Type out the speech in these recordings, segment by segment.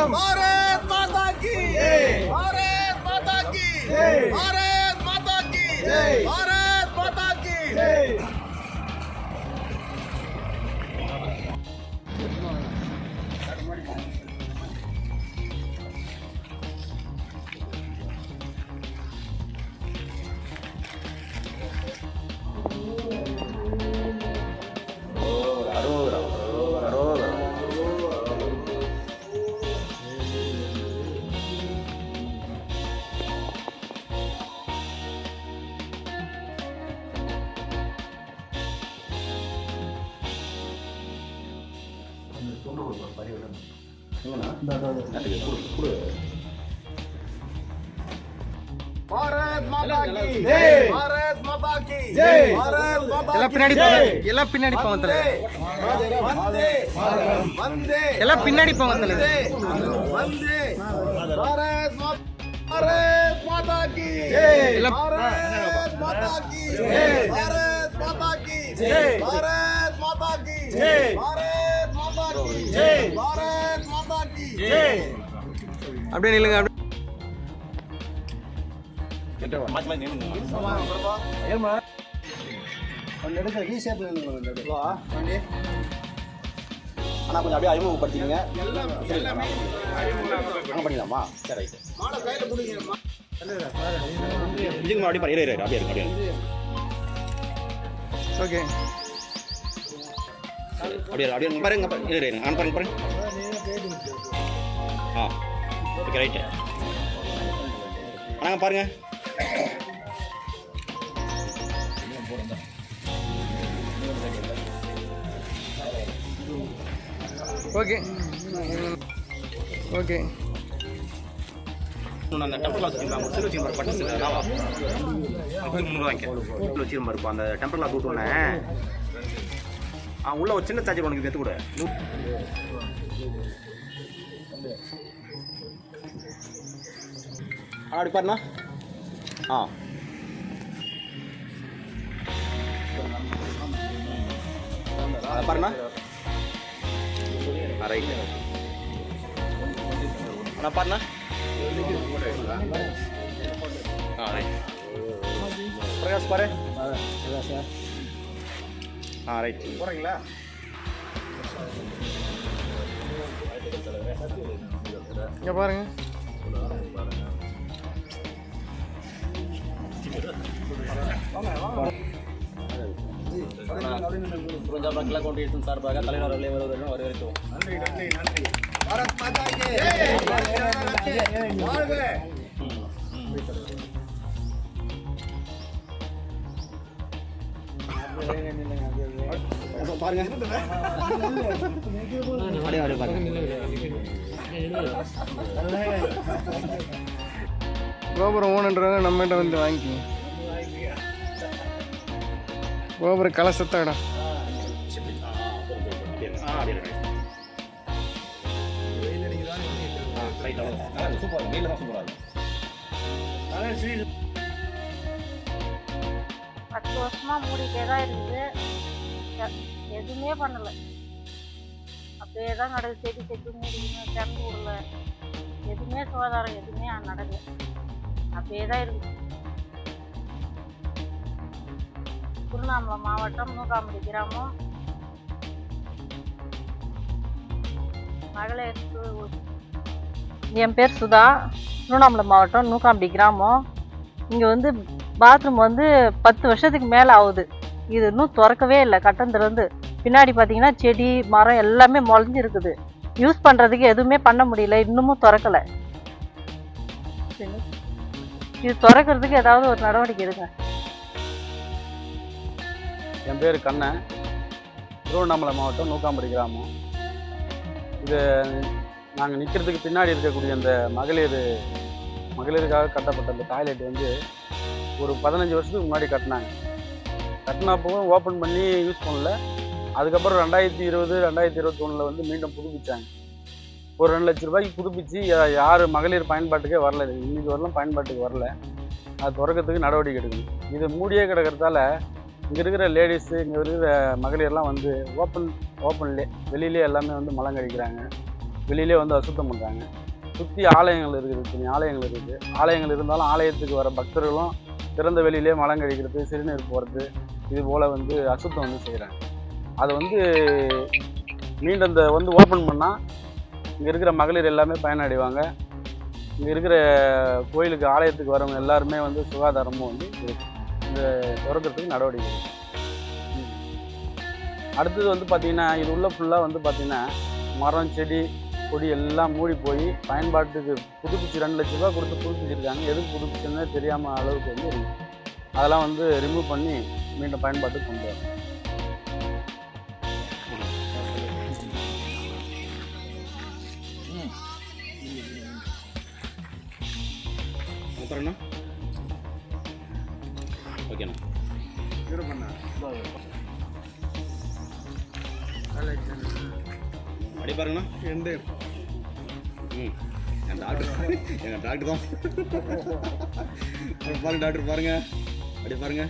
வணக்கம். பாரத் மாதா கி பாரத் மாதா கி பாரத் மாதா கி பாரத் மாதா கி பாரத் மாதா கி பாரத் மாதா கி பாரத் மாதா எல்லாம் பின்னாடி போங்க தல. வந்தே வந்தே எல்லாம் பின்னாடி போங்க தல. வந்தே பாரத் மாதா கி பாரத் மாதா கி பாரத் மாதா கி பாரத் மாதா கி பாரத் மாதா கி பாரத் மாதா கி அப்படியே நில்லுங்க. அப்படியே ஆனால் கொஞ்சம் அப்படியே அறிமுகப்படுத்திக்கங்க. அங்கே பண்ணிடலாமா? சரி ரைட்டு. இதுக்கு அப்படியே பாரு. இரு அப்படியே இருக்கு. ஓகே. அப்படியே பாருங்க. இரு நான் பாருங்க. ஆ ஓகே ரைட்டு. ஆனால் பாருங்க. Okay okay. அந்த டெம்பர் லாஸ் சிறு வச்சிருப்பாரு பட்டு சிலாவா வச்சிருப்பாரு. இப்போ அந்த டெம்பர் லாஸ் விட்டோன்னே உள்ள ஒரு சின்ன சார்ஜர் உனக்கு எடுத்து கூட. அப்படி பாருண்ணா. பாருண்ணா. ரைட்டு. அண்ணா பாருண்ணா. ரைட். பிரகாஷ் பாரு. ரைட். போகிறீங்களா? இங்கே பாருங்க. சார்பாக தலைவர் வரவேற்கிறோம். நன்றி நன்றி நன்றி. பாரத் மாதா கி வாழ்க. பாருங்க. அப்படியே பாருங்க. கோபுரம் ஓணுன்றவங்க நம்மகிட்ட வந்து வாங்கிக்கிங்க. கோபுர கலசத்தோட சூப்பர். நீல தான் சூப்பராக 10 வருஷமா மூடிட்டே தான் இருக்குது. எதுவுமே பண்ணல. அப்படியே தான் நடக்குது. செடி மூடிக்கணும், திறந்து விடல. எதுவுமே சுகாதாரம் எதுவுமே நடக்கல. அப்படியே தான் இருக்குது. திருவண்ணாமலை மாவட்டம் நூக்காம்படி கிராமம் மகளிர். என் பேர் சுதா. திருவண்ணாமலை மாவட்டம் நூக்காம்படி கிராமம். இங்கே வந்து பாத்ரூம் வந்து 10 வருஷத்துக்கு மேலே ஆகுது. இது இன்னும் திறக்கவே இல்லை. கட்டணத்துலேருந்து பின்னாடி பார்த்தீங்கன்னா செடி மரம் எல்லாமே முளைஞ்சிருக்குது. யூஸ் பண்ணுறதுக்கு எதுவுமே பண்ண முடியல. இன்னமும் திறக்கலை. இது திறக்கிறதுக்கு ஏதாவது ஒரு நடவடிக்கை எடுங்க. என் பேர் கண்ணன். திருவண்ணாமலை மாவட்டம் நூக்காம்படி கிராமம். இது நாங்கள் நிற்கிறதுக்கு பின்னாடி இருக்கக்கூடிய அந்த மகளிருக்காக கட்டப்பட்ட அந்த டாய்லெட் வந்து ஒரு 15 வருஷத்துக்கு முன்னாடி கட்டினப்பவும் ஓப்பன் பண்ணி யூஸ் பண்ணல. அதுக்கப்புறம் 2020 2021 வந்து மீண்டும் புதுப்பிச்சாங்க. ஒரு 2 லட்ச ரூபாய்க்கு புதுப்பிச்சு யார் மகளிர் பயன்பாட்டுக்கே வரல. இன்னைக்கு வரலாம் பயன்பாட்டுக்கு வரல. அது திறக்கிறதுக்கு நடவடிக்கை எடுக்கணும். இது மூடியே கிடக்கிறதால இங்கே இருக்கிற லேடிஸு, இங்கே இருக்கிற மகளிர்லாம் வந்து ஓப்பன்லே வெளியிலே எல்லாமே வந்து மலம் கழிக்கிறாங்க. வெளியிலே வந்து அசுத்தம் பண்ணுறாங்க. சுற்றி ஆலயங்கள் இருக்குது, தனி ஆலயங்கள் இருக்குது. ஆலயங்கள் இருந்தாலும் ஆலயத்துக்கு வர பக்தர்களும் திறந்த வெளியிலே மலம் கழிக்கிறது, சிறுநீர் போகிறது, இது போல் வந்து அசுத்தம் வந்து செய்கிறாங்க. அதை வந்து மீண்டும் இந்த வந்து ஓப்பன் பண்ணால் இங்கே இருக்கிற மகளிர் எல்லாமே பயனடைவாங்க. இங்கே இருக்கிற கோயிலுக்கு ஆலயத்துக்கு வரவங்க எல்லாருமே வந்து சுகாதாரமும் வந்து இருக்கும். இந்த திறக்கிறதுக்கு நடவடிக்கை இருக்கும். அடுத்தது வந்து பார்த்திங்கன்னா இது உள்ள ஃபுல்லாக வந்து பார்த்திங்கன்னா மரம் செடி கொடி எல்லாம் மூடி போய் பயன்பாட்டுக்கு புதுப்பிச்சு 2 லட்ச ரூபா கொடுத்து புதுப்பிச்சிருக்காங்க. எதுக்கு புதுப்பிச்சுன்னே தெரியாமல் அளவுக்கு வந்து இருக்குது. அதெல்லாம் வந்து ரிமூவ் பண்ணி மீண்டும் பயன்பாட்டுக்கு கொண்டு வரணும். அப்புறம்ண்ணா ஓகேண்ணா அப்படி பாருங்கண்ணா எந்த என் டாக்டர் தான் பாருங்க டாக்டர் பாருங்க அப்படி பாருங்க.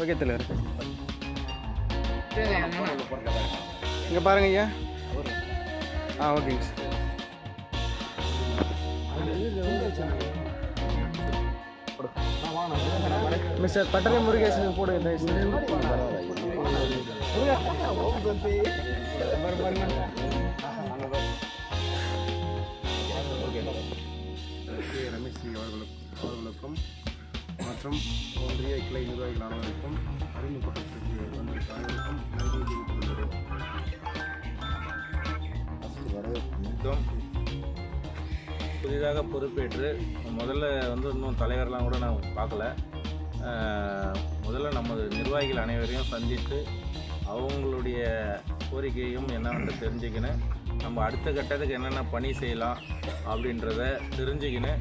ஓகே தலைவர். இங்கே பாருங்க ஐயா. ஓகேங்க சார். மிஸ்டர் பட்டறை முருகேசன் போடுங்க. ரமேஷ் அவர்களுக்கும் மற்றும் ஒன்றிய கிளை நிர்வாகிகள் அனைவருக்கும் அறிமுகப்பட்டதற்கு வந்திருக்க அனைவருக்கும் நன்றி தெரிவித்துள்ளது. புதிதாக பொறுப்பேற்று முதல்ல வந்து இன்னும் தலைவர்லாம் கூட நான் பார்க்கல. முதல்ல நமது நிர்வாகிகள் அனைவரையும் சந்தித்து அவங்களுடைய கோரிக்கையும் என்னவென்று தெரிஞ்சுக்கின்னு நம்ம அடுத்த கட்டத்துக்கு என்னென்ன பணி செய்யலாம் அப்படின்றத தெரிஞ்சுக்கின்னு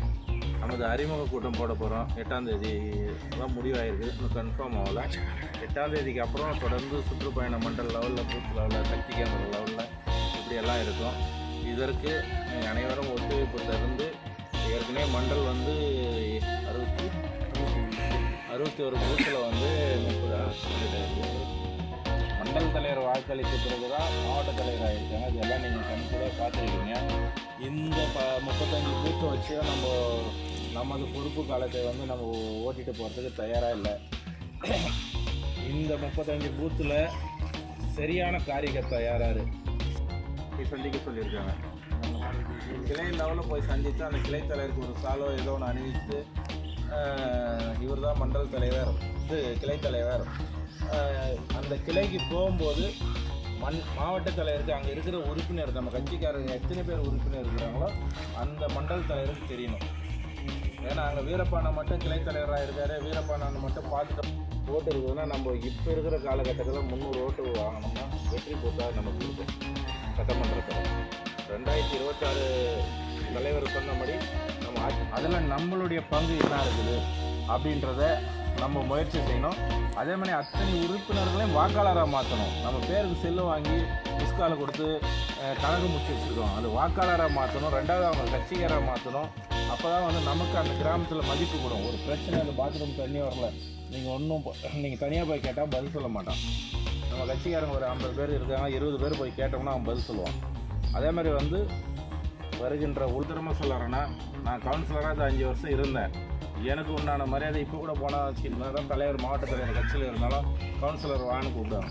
நமது அறிமுக கூட்டம் போட போகிறோம். 8ஆம் தேதி தான் முடிவாயிருக்கு, இன்னும் கன்ஃபார்ம் ஆகலை. 8ஆம் தேதிக்கு அப்புறம் தொடர்ந்து சுற்றுப்பயண மண்டல் லெவலில், பூத் லெவலில், சக்தி கேந்திர லெவலில் இப்படியெல்லாம் இருக்கும். இதற்கு நீங்கள் அனைவரும் ஒத்துழைப்பு தருந்து ஏற்கனவே மண்டல் வந்து 61 பூத்தில் வந்து 30 மண்டல் தலைவர் வாக்களித்த பிறகு தான் மாவட்ட தலைவர் ஆகியிருக்காங்க. இதெல்லாம் நீங்கள் கண்கூட பார்த்துருக்கீங்க. இந்த 35 பூத்தை வச்சு நமது பொறுப்பு காலத்தை வந்து நம்ம ஓட்டிகிட்டு போகிறதுக்கு தயாராக இல்லை. இந்த 35 பூத்தில் சரியான காரியகர்த்தா யாராரு சந்திக்க சொல்லியிருக்காங்க. கிளை லெவலில் போய் சந்தித்து அந்த கிளை தலைவருக்கு ஒரு சாலோ ஏதோ ஒன்று அணிவித்து இவர் தான் மண்டல் தலைவர், இது கிளை தலைவர். அந்த கிளைக்கு போகும்போது மாவட்ட தலைவருக்கு அங்கே இருக்கிற உறுப்பினர், நம்ம கட்சிக்காரங்க எத்தனை பேர் உறுப்பினர் இருக்கிறாங்களோ அந்த மண்டல் தலைவருக்கு தெரியணும். ஏன்னா அங்கே வீரப்பானை மட்டும் கிளை தலைவராக இருக்கார், வீரப்பானை மட்டும் பார்த்துட்டு ஓட்டு இருக்குதுன்னா நம்ம இப்போ இருக்கிற காலகட்டத்தில் 300 ஓட்டு வாங்கினோம்னா வெற்றி போட்டால் நமக்கு இருக்கும். சட்டமன்றத்தில் 2026 தலைவர் சொன்னபடி நம்ம அதில் நம்மளுடைய பங்கு என்ன இருக்குது அப்படின்றத நம்ம முயற்சி செய்யணும். அதே மாதிரி அத்தனை உறுப்பினர்களையும் வாக்காளராக மாற்றணும். நம்ம பேருக்கு செல்லு வாங்கி மிஸ்காலை கொடுத்து கணக்கு முடிச்சு வச்சுருக்கோம், அது வாக்காளராக மாற்றணும். 2வது அவங்க கட்சிக்காராக மாற்றணும். அப்போ தான் வந்து நமக்கு அந்த கிராமத்தில் மதிப்பு கூடும். ஒரு பிரச்சனை, அந்த பாத்ரூம் தண்ணி வரல, நீங்கள் தனியாக போய் கேட்டால் பதில் சொல்ல மாட்டான். நம்ம கட்சிக்காரங்க ஒரு 50 பேர் இருக்காங்க, 20 பேர் போய் கேட்டோம்னா அவன் பதில் சொல்லுவான். அதே மாதிரி வந்து வருகின்ற உள்தரமாக சொல்லுறேன்னா, நான் கவுன்சிலராக 5 வருஷம் இருந்தேன். எனக்கு உண்டான மரியாதை இப்போ கூட போனால் வச்சுக்கிட்டு தான் தலைவர், மாவட்ட தலைவர் கட்சியில் இருந்தாலும் கவுன்சிலர் வான்னு கூப்பிடுவாங்க.